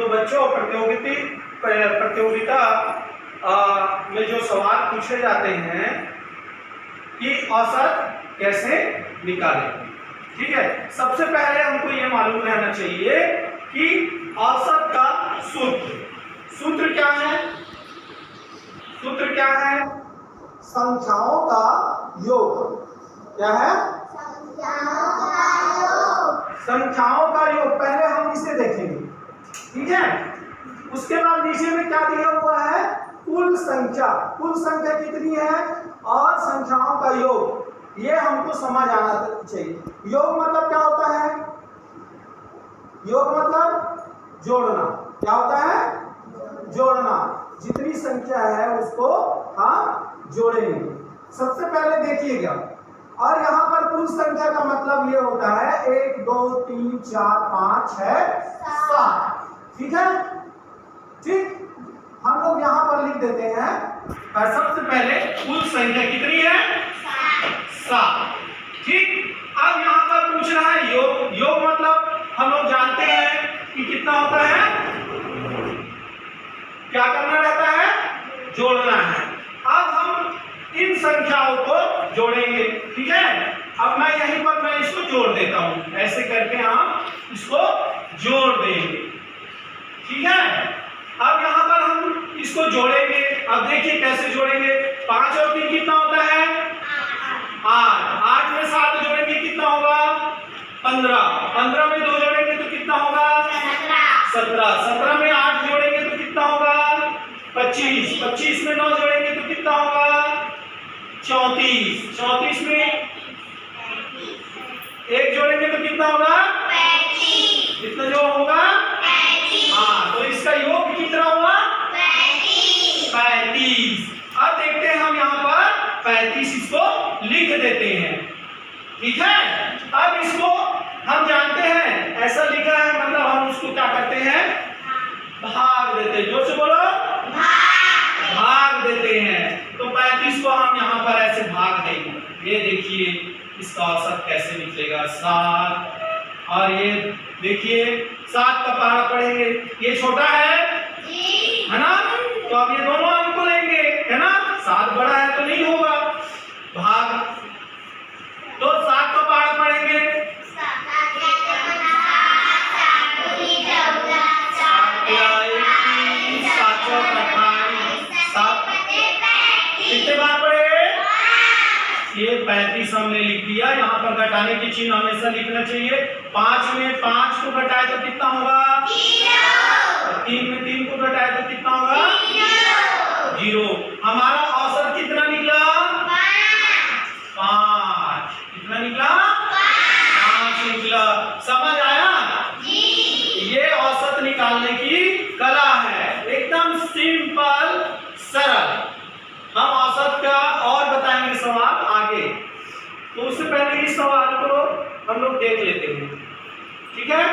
तो बच्चों प्रतियोगिता में जो सवाल पूछे जाते हैं कि औसत कैसे निकालें, ठीक है। सबसे पहले हमको ये मालूम रहना चाहिए कि औसत का सूत्र क्या है। सूत्र क्या है? संख्याओं का योग। क्या है? संख्याओं का योग। पहले हम इसे देखेंगे, ठीक है। उसके बाद नीचे में क्या दिया हुआ है? कुल संख्या। कुल संख्या कितनी है और संख्याओं का योग, ये हमको समझ आना चाहिए। योग मतलब क्या होता है? योग मतलब जोड़ना। क्या होता है? जोड़ना। जितनी संख्या है उसको हम जोड़ेंगे। सबसे पहले देखिएगा, और यहाँ पर कुल संख्या का मतलब ये होता है 1 2 3 4 5 6 7, ठीक है। ठीक, हम लोग यहाँ पर लिख देते हैं। और सबसे पहले कुल संख्या कितनी है? 7, ठीक। अब यहाँ पर पूछ रहा है योग। योग मतलब हम लोग जानते हैं कि कितना होता है, क्या करना रहता है? जोड़ना है। अब हम इन संख्याओं को जोड़ेंगे, ठीक है। अब मैं यहीं पर मैं इसको जोड़ देता हूं, ऐसे करके हम इसको जोड़ देंगे, ठीक है। अब यहाँ पर हम इसको जोड़ेंगे। अब देखिए कैसे जोड़ेंगे। 5 और 3 कितना होता है? 8। 8 में 7 जोड़ेंगे कितना होगा? 15। 15 में 2 जोड़ेंगे तो कितना होगा? 17। 17 में 8 जोड़ेंगे तो कितना होगा? 25। 25 में 9 जोड़ेंगे तो कितना होगा? 34। 34 में 1 जोड़ेंगे तो कितना होगा? 35। इतना जो होगा? 35। हाँ, तो इसका योग कितना हुआ? 35। अब देखते हैं हम यहाँ पर 35 इसको लिख देते हैं, ठीक है। अब इसको हम जानते हैं ऐसा लिखा है, मतलब हम उसको क्या करते हैं? भाग देते हैं। जोर से बोलो, भाग देते हैं। तो 35 को हम यहाँ पर ऐसे भाग देंगे। ये देखिए इसका औसत कैसे निकलेगा? 7। और ये देखिए 7 का पहाड़ा पढ़ेंगे, ये छोटा है ना, तो अब ये दोनों अंक को लेंगे, है ना। 7 बड़ा है तो नहीं होगा भाग, तो 7 का पहाड़ा पढ़ेंगे। कितने बार पढ़े? ये 35 हमने लिख दिया। यहाँ पर घटाने की चिन्ह हमेशा लिखना चाहिए। 5 में 5 को घटाए तो कितना होगा? 3 में 3 को घटाए तो कितना होगा? 0। हमारा औसत कितना निकला? 5। कितना निकला? 5 निकला। समझ आया? ये औसत निकालने की कला है, एकदम सिंपल सरल। हम औसत का और बताएंगे सवाल आगे, तो उससे पहले इस सवाल को हम लोग देख लेते हैं, ठीक है।